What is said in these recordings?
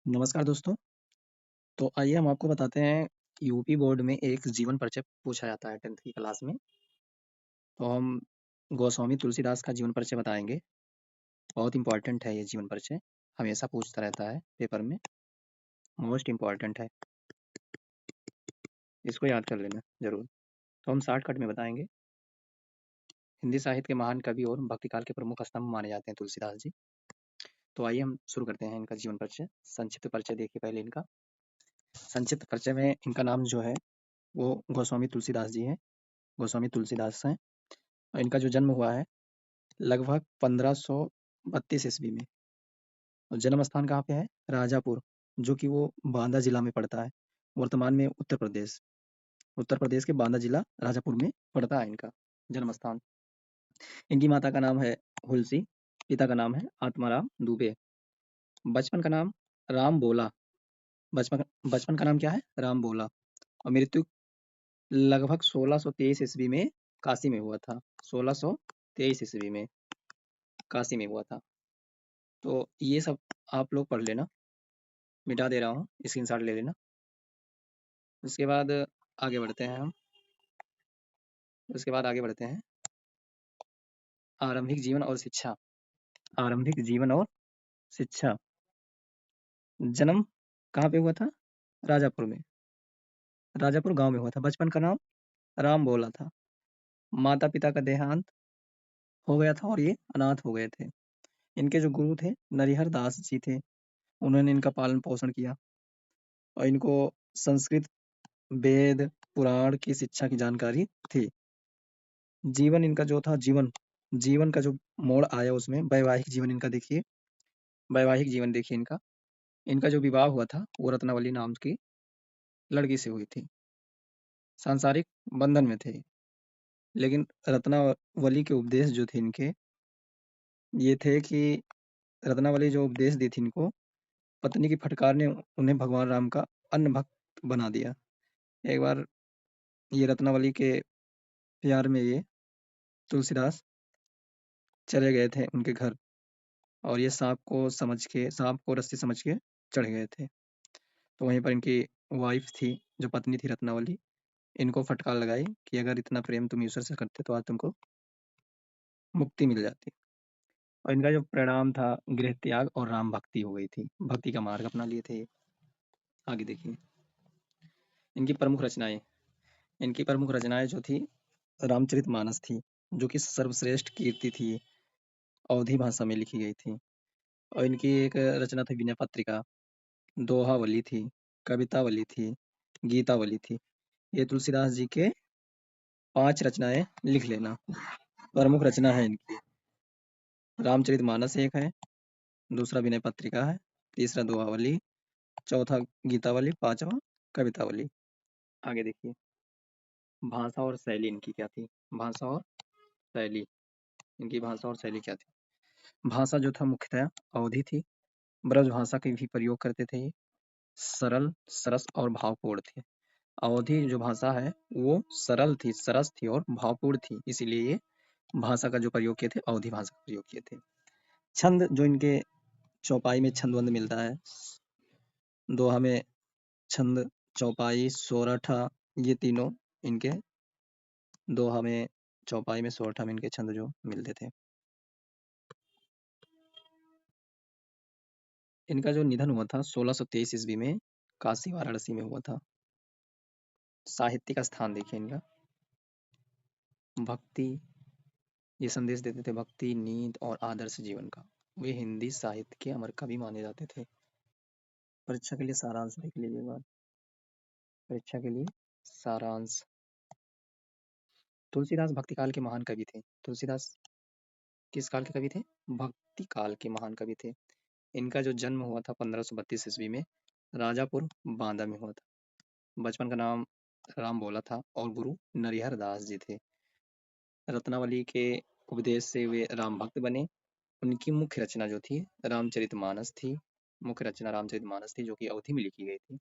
नमस्कार दोस्तों। तो आइए हम आपको बताते हैं यूपी बोर्ड में एक जीवन परिचय पूछा जाता है 10th की क्लास में। तो हम गोस्वामी तुलसीदास का जीवन परिचय बताएंगे। बहुत इंपॉर्टेंट है ये जीवन परिचय, हमेशा पूछता रहता है पेपर में, मोस्ट इम्पॉर्टेंट है, इसको याद कर लेना जरूर। तो हम शॉर्टकट में बताएंगे। हिंदी साहित्य के महान कवि और भक्तिकाल के प्रमुख स्तंभ माने जाते हैं तुलसीदास जी। तो आइए हम शुरू करते हैं इनका जीवन परिचय। संक्षिप्त परिचय देखिए पहले इनका। संक्षिप्त परिचय में इनका नाम जो है वो गोस्वामी तुलसीदास जी है, गोस्वामी तुलसीदास हैं। और इनका जो जन्म हुआ है लगभग 1532 ईस्वी में। और जन्म स्थान कहाँ पे है? राजापुर, जो कि वो बांदा जिला में पड़ता है, वर्तमान में उत्तर प्रदेश। उत्तर प्रदेश के बांदा जिला राजापुर में पड़ता है इनका जन्म स्थान। इनकी माता का नाम है हुलसी, पिता का नाम है आत्माराम दुबे। बचपन का नाम राम बोला। बचपन बचपन का नाम क्या है? राम बोला। और मृत्यु लगभग 1623 ईस्वी में काशी में हुआ था। 1623 ईस्वी में काशी में हुआ था। तो ये सब आप लोग पढ़ लेना, मिटा दे रहा हूँ, स्क्रीनशॉट ले लेना। उसके बाद आगे बढ़ते हैं हम। उसके बाद आगे बढ़ते हैं। आरंभिक जीवन और शिक्षा। आरंभिक जीवन और शिक्षा। जन्म कहाँ पे हुआ था? राजापुर में। राजापुर गांव में हुआ था। बचपन का नाम राम बोला था। माता पिता का देहांत हो गया था और ये अनाथ हो गए थे। इनके जो गुरु थे नरिहर दास जी थे, उन्होंने इनका पालन पोषण किया और इनको संस्कृत, वेद, पुराण की शिक्षा की जानकारी थी। जीवन इनका जो था, जीवन जीवन का जो मोड़ आया उसमें वैवाहिक जीवन इनका देखिए। वैवाहिक जीवन देखिए इनका। इनका जो विवाह हुआ था वो रत्नावली नाम की लड़की से हुई थी। सांसारिक बंधन में थे, लेकिन रत्नावली के उपदेश जो थे इनके, ये थे कि रत्नावली जो उपदेश दी थी इनको, पत्नी की फटकार ने उन्हें भगवान राम का अन्य भक्त बना दिया। एक बार ये रत्नावली के प्यार में ये तुलसीदास चले गए थे उनके घर, और ये सांप को रस्सी समझ के चढ़ गए थे। तो वहीं पर इनकी वाइफ थी, जो पत्नी थी रत्नावली, इनको फटकार लगाई कि अगर इतना प्रेम तुम ईश्वर से करते तो आज तुमको मुक्ति मिल जाती। और इनका जो परिणाम था गृह त्याग और राम भक्ति हो गई थी। भक्ति का मार्ग अपना लिए थे। आगे देखिए इनकी प्रमुख रचनाएं। इनकी प्रमुख रचनाएं जो थी रामचरितमानस थी, जो कि सर्वश्रेष्ठ कीर्ति थी, अवधी भाषा में लिखी गई थी। और इनकी एक रचना थी विनय पत्रिका, दोहावली थी, कवितावली थी, गीतावली थी। ये तुलसीदास जी के 5 रचनाएं लिख लेना। प्रमुख रचना है इनकी। रामचरितमानस एक है, दूसरा विनय पत्रिका है, तीसरा दोहावली, चौथा गीतावली, पांचवा कवितावली। आगे देखिए भाषा और शैली इनकी क्या थी। भाषा और शैली। इनकी भाषा और शैली क्या थी? भाषा जो था मुख्यतः अवधी थी। ब्रज भाषा का भी प्रयोग करते थे ये। सरल, सरस और भावपूर्ण थी। अवधी जो भाषा है वो सरल थी, सरस थी और भावपूर्ण थी, इसीलिए ये भाषा का जो प्रयोग किए थे अवधी भाषा का प्रयोग किए थे। छंद जो इनके चौपाई में छंदबंद मिलता है, दोहा में छंद, चौपाई, सोरठा, ये तीनों इनके दोहा में, चौपाई में, सोरठा में इनके छंद जो मिलते थे। इनका जो निधन हुआ था 1623 ईस्वी में, काशी वाराणसी में हुआ था। साहित्य का स्थान देखिए इनका। भक्ति, ये संदेश देते थे भक्ति, नीति और आदर्श जीवन का। वे हिंदी साहित्य के अमर कवि माने जाते थे। परीक्षा के लिए सारांश देख लीजिए एक बार। परीक्षा के लिए सारांश। तुलसीदास भक्ति काल के महान कवि थे। तुलसीदास किस काल के कवि थे? भक्ति काल के महान कवि थे। इनका जो जन्म हुआ था 1532 ईस्वी में, राजापुर बांदा में हुआ था। बचपन का नाम राम बोला था और गुरु नरिहर दास जी थे। रत्नावली के उपदेश से वे राम भक्त बने। उनकी मुख्य रचना जो थी रामचरितमानस थी। मुख्य रचना रामचरितमानस थी, जो कि अवधी में लिखी गई थी।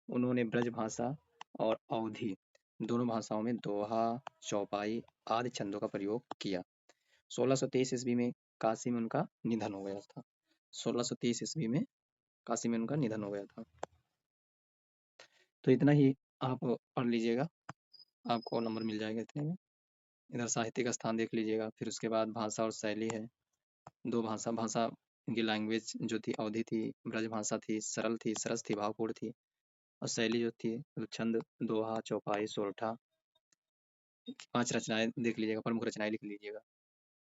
उन्होंने ब्रज भाषा और अवधी दोनों भाषाओं में दोहा, चौपाई आदि छंदों का प्रयोग किया। 1623 ईस्वी में काशी में उनका निधन हो गया था। 1623 ईस्वी में काशी में उनका निधन हो गया था। तो इतना ही आप पढ़ लीजिएगा, आपको नंबर मिल जाएगा इतने में। इधर साहित्य का स्थान देख लीजिएगा, फिर उसके बाद भाषा और शैली है। दो भाषा भाषा की लैंग्वेज जो थी अवधि थी, ब्रज भाषा थी, सरल थी, सरस थी, भावपूर्ण थी। और शैली जो थी मतलब छंद, दोहा, चौपाई, सोरठा, 5 रचनाएं देख लीजिएगा, प्रमुख रचनाएं लिख लीजिएगा।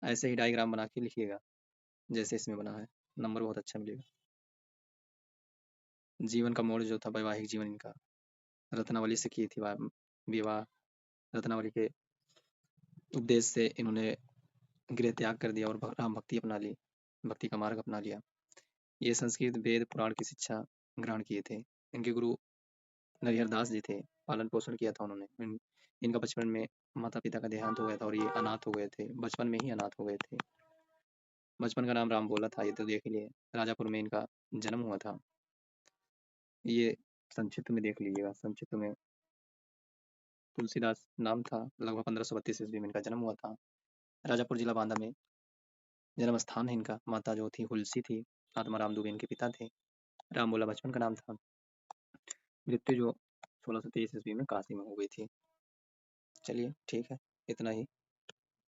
ऐसे ही डायग्राम बना के लिखिएगा जैसे इसमें बना है, नंबर बहुत अच्छा मिलेगा। जीवन का मोड़ जो था वैवाहिक जीवन इनका, रत्नावली से की थी विवाह। रत्नावली के उपदेश से इन्होंने गृह त्याग कर दिया और राम भक्ति अपना ली, भक्ति का मार्ग अपना लिया। ये संस्कृत वेद पुराण की शिक्षा ग्रहण किए थे। इनके गुरु नरिहर दास जी थे, पालन पोषण किया था उन्होंने। इनका बचपन में माता पिता का देहांत हो गया था और ये अनाथ हो गए थे, बचपन में ही अनाथ हो गए थे। बचपन का नाम राम बोला था, ये तो देख लिए। राजापुर में इनका जन्म हुआ था, ये संक्षिप्त में देख लीजिएगा। संक्षिप्त में तुलसीदास नाम था, लगभग 1532 ईस्वी में इनका जन्म हुआ था। राजापुर जिला बांदा में जन्म स्थान है इनका। माता जो थी हुलसी थी, आत्माराम दुबे इनके पिता थे। राम बोला बचपन का नाम था। मृत्यु जो 1623 ईस्वी में काशी में हो गई थी। चलिए ठीक है, इतना ही।